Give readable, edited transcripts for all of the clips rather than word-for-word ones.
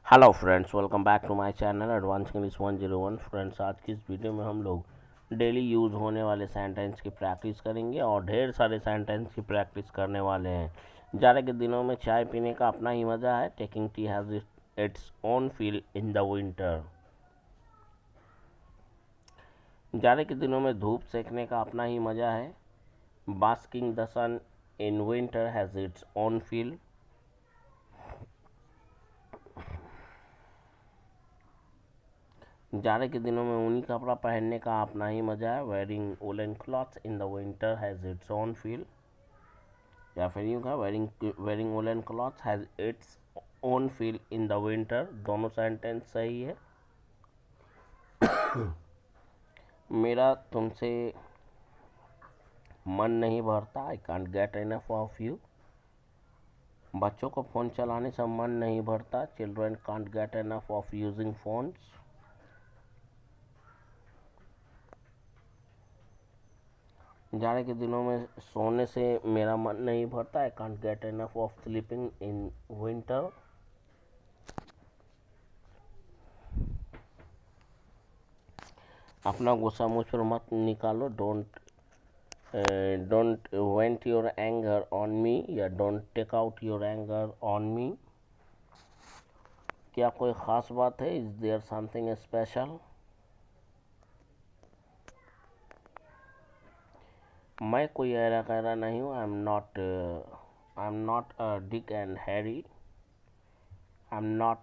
Hello friends, welcome back to my channel advance English 101। Friends, आज की इस video में हम लोग डेली यूज़ होने वाले सेंटेंस की प्रैक्टिस करेंगे और ढेर सारे सेंटेंस की प्रैक्टिस करने वाले हैं। जाड़े के दिनों में चाय पीने का अपना ही मज़ा है। Taking tea has its own feel in the winter. जाड़े के दिनों में धूप सेकने का अपना ही मज़ा है। Basking the sun in winter has its own feel. जाड़े के दिनों में ऊनी कपड़ा पहनने का अपना ही मज़ा है। Wearing woollen clothes in the winter has its own feel. या फिर यूँ कहा, wearing woollen clothes has its own feel in the winter. दोनों सेंटेंस सही है। मेरा तुमसे मन नहीं भरता। I can't get enough of you. बच्चों को फ़ोन चलाने से मन नहीं भरता। Children can't get enough of using phones. जाड़े के दिनों में सोने से मेरा मन नहीं भरता। I can't get enough of sleeping in winter. अपना गुस्सा मुझ पर मत निकालो। Don't vent your anger on me, या don't take out your anger on me. क्या कोई ख़ास बात है? Is there something special? मैं कोई ऐरा गैरा नहीं हूँ। I am not Dick and Harry. I am not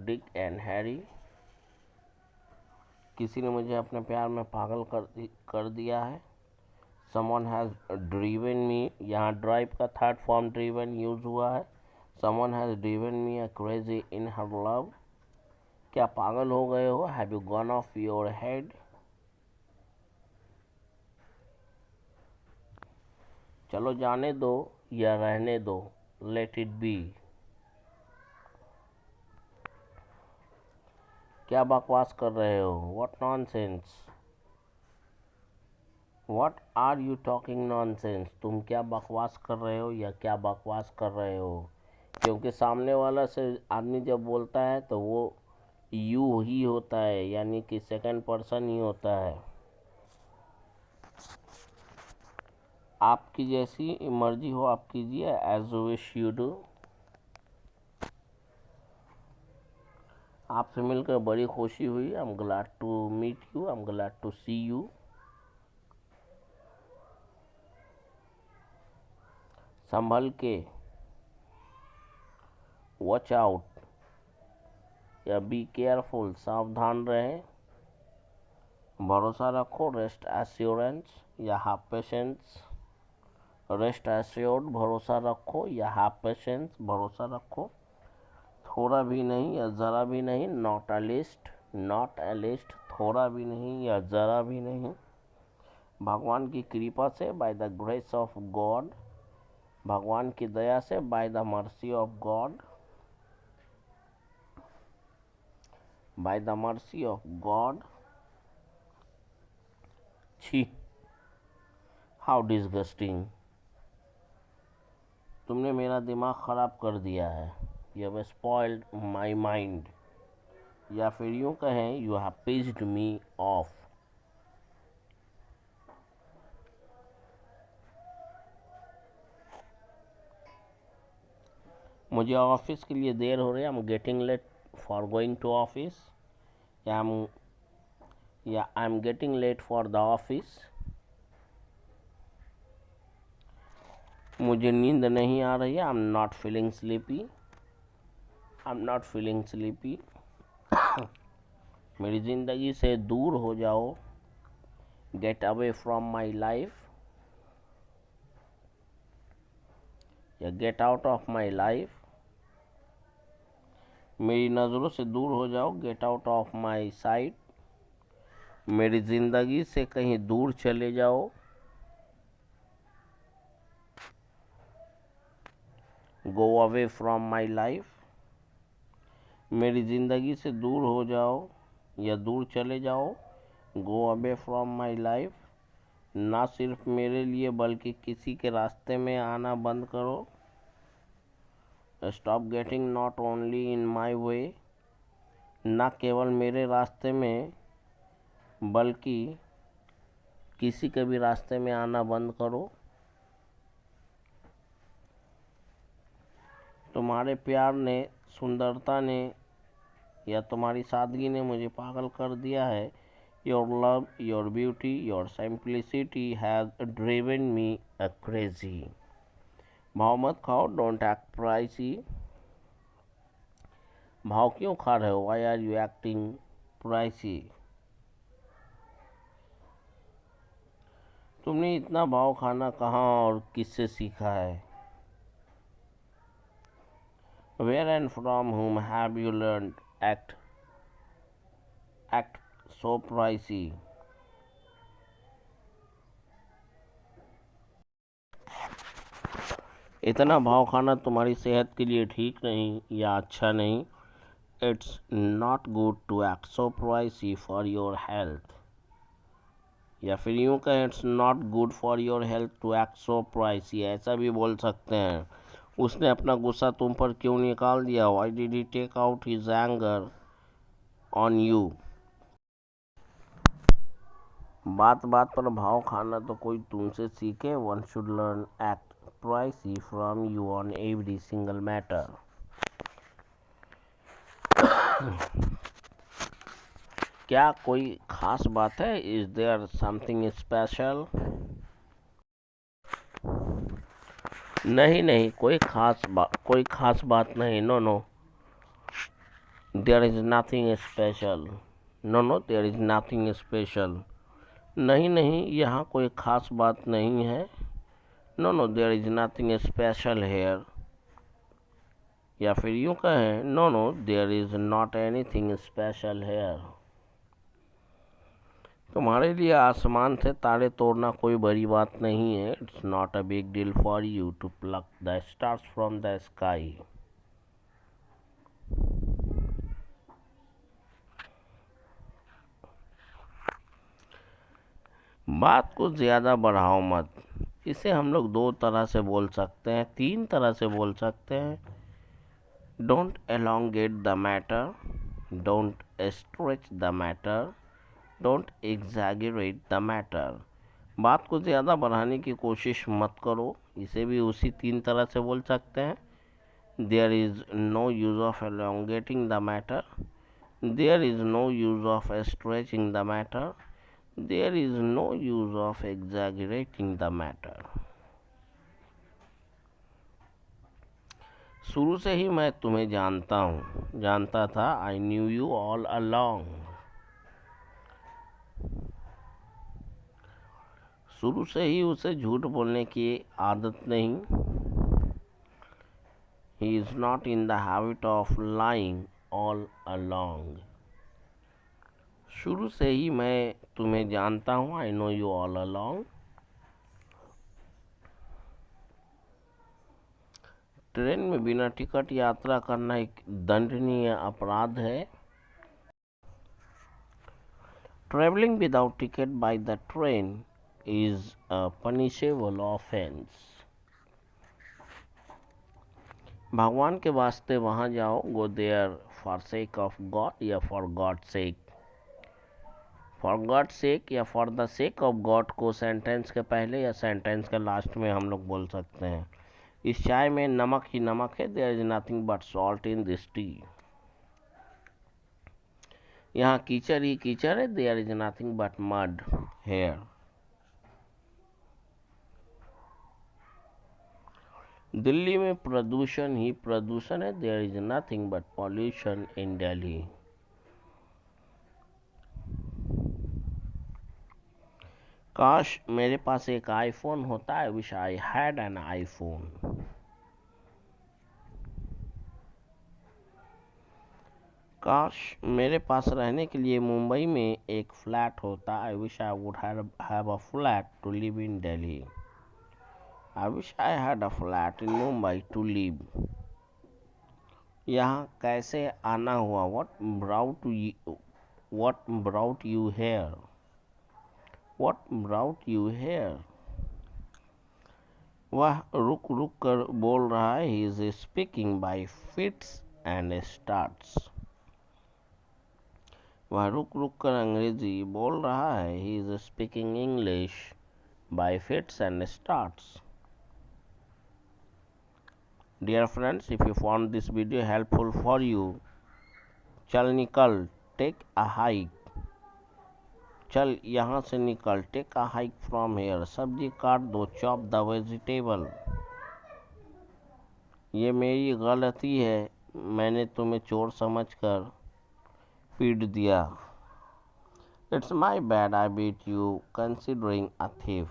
Dick and Harry. किसी ने मुझे अपने प्यार में पागल कर दिया है। Someone has driven me. यहाँ ड्राइव का थर्ड फॉर्म ड्रीवन यूज हुआ है। Someone has driven me a crazy in her love. क्या पागल हो गए हो? Have you gone off your head? चलो जाने दो या रहने दो। Let it be. क्या बकवास कर रहे हो? What nonsense. What are you talking nonsense. तुम क्या बकवास कर रहे हो या क्या बकवास कर रहे हो? क्योंकि सामने वाला से आदमी जब बोलता है तो वो यू ही होता है, यानी कि सेकंड पर्सन ही होता है। आपकी जैसी मर्जी हो आप कीजिए। As you wish you do. आपसे मिलकर बड़ी खुशी हुई। I am glad to meet you. I am glad to see you. संभल के। वॉच आउट या बी केयरफुल, सावधान रहें। भरोसा रखो, रेस्ट एश्योरेंस या हैव पेशेंस। रेस्ट एश्योर्ड, भरोसा रखो, या हैव पेशेंस, भरोसा रखो। थोड़ा भी नहीं या ज़रा भी नहीं। Not a list, not a list, थोड़ा भी नहीं या ज़रा भी नहीं। भगवान की कृपा से, by the grace of God. भगवान की दया से, by the mercy of God. By the mercy of God. छी, हाउ डिस्गस्टिंग। तुमने मेरा दिमाग ख़राब कर दिया है। You have spoiled my mind. या फिर यूँ कहें, you have pissed me off. मुझे ऑफिस के लिए देर हो रही है। I am getting late for going to office. या I am getting late for the office. मुझे नींद नहीं आ रही है। I am not feeling sleepy. I am not feeling sleepy. मेरी ज़िंदगी से दूर हो जाओ। Get away from my life या get out of my life. मेरी नज़रों से दूर हो जाओ। Get out of my sight. मेरी ज़िंदगी से कहीं दूर चले जाओ। Go away from my life. मेरी ज़िंदगी से दूर हो जाओ या दूर चले जाओ। Go away from my life. ना सिर्फ मेरे लिए बल्कि किसी के रास्ते में आना बंद करो। Stop getting not only in my way. न केवल मेरे रास्ते में बल्कि किसी के भी रास्ते में आना बंद करो। तुम्हारे प्यार ने, सुंदरता ने या तुम्हारी सादगी ने मुझे पागल कर दिया है। Your love, your beauty, your simplicity has driven me a crazy. भाव मत खाओ, डोंट एक्ट प्राइसी। भाव क्यों खा रहे हो? Why are you acting pricey? तुमने इतना भाव खाना कहाँ और किससे सीखा है? Where and from whom have you learned act so pricey? इतना भाव खाना तुम्हारी सेहत के लिए ठीक नहीं या अच्छा नहीं। It's not good to act so pricey for your health. या फिर यूँ कहें, it's not good for your health to act so pricey. ऐसा भी बोल सकते हैं। उसने अपना गुस्सा तुम पर क्यों निकाल दिया? Why did he take out his anger on you? बात बात पर भाव खाना तो कोई तुमसे सीखे। One should learn act pricey from you on every single matter. क्या कोई खास बात है? Is there something special? नहीं नहीं, कोई खास बात नहीं। No no, there is nothing special. No no, there is nothing special. नहीं नहीं, यहाँ कोई खास बात नहीं है। No no, there is nothing special here. या फिर यूँ कहें, no no, there is not anything special here. तुम्हारे लिए आसमान से तारे तोड़ना कोई बड़ी बात नहीं है। It's not a big deal for you to pluck the stars from the sky. बात को ज़्यादा बढ़ाओ मत। इसे हम लोग दो तरह से बोल सकते हैं, तीन तरह से बोल सकते हैं। Don't elongate the matter, don't stretch the matter, don't exaggerate the matter. बात को ज़्यादा बढ़ाने की कोशिश मत करो। इसे भी उसी तीन तरह से बोल सकते हैं। There is no use of elongating the matter, there is no use of stretching the matter, there is no use of exaggerating the matter. शुरू से ही मैं तुम्हें जानता था। I knew you all along. शुरू से ही उसे झूठ बोलने की आदत नहीं। He is not in the habit of lying all along. शुरू से ही मैं तुम्हें जानता हूँ। I know you all along. Train में बिना टिकट यात्रा करना एक दंडनीय अपराध है। Travelling without ticket by the train is a punishable offence. भगवान के वास्ते वहाँ जाओ। Go there for sake of God या for God sake. For God sake या for the sake of God को सेंटेंस के पहले या सेंटेंस के लास्ट में हम लोग बोल सकते हैं। इस चाय में नमक ही नमक है। There is nothing but salt in this tea. यहाँ कीचड़ ही कीचड़ है। There is nothing but mud here. Delhi में प्रदूषण ही प्रदूषण है। There is nothing but pollution in Delhi. काश मेरे पास एक आईफोन होता। I wish I had an iPhone. काश मेरे पास रहने के लिए मुंबई में एक फ्लैट होता। I wish I would have a flat to live in Delhi. I wish I had a flat in Mumbai to live. यहाँ कैसे आना हुआ? What brought you here? What brought you here? वह रुक रुक कर बोल रहा है। He is speaking by fits and starts. वह रुक रुक कर अंग्रेजी बोल रहा है. He is speaking English by fits and starts. Dear friends, if you found this video helpful for you, चल निकल, take a hike. चल यहाँ से निकल, take a hike from here. सब्जी काट दो, chop the vegetable. ये मेरी गलती है, मैंने तुम्हें चोर समझकर पीट दिया. It's my bad I beat you considering a thief.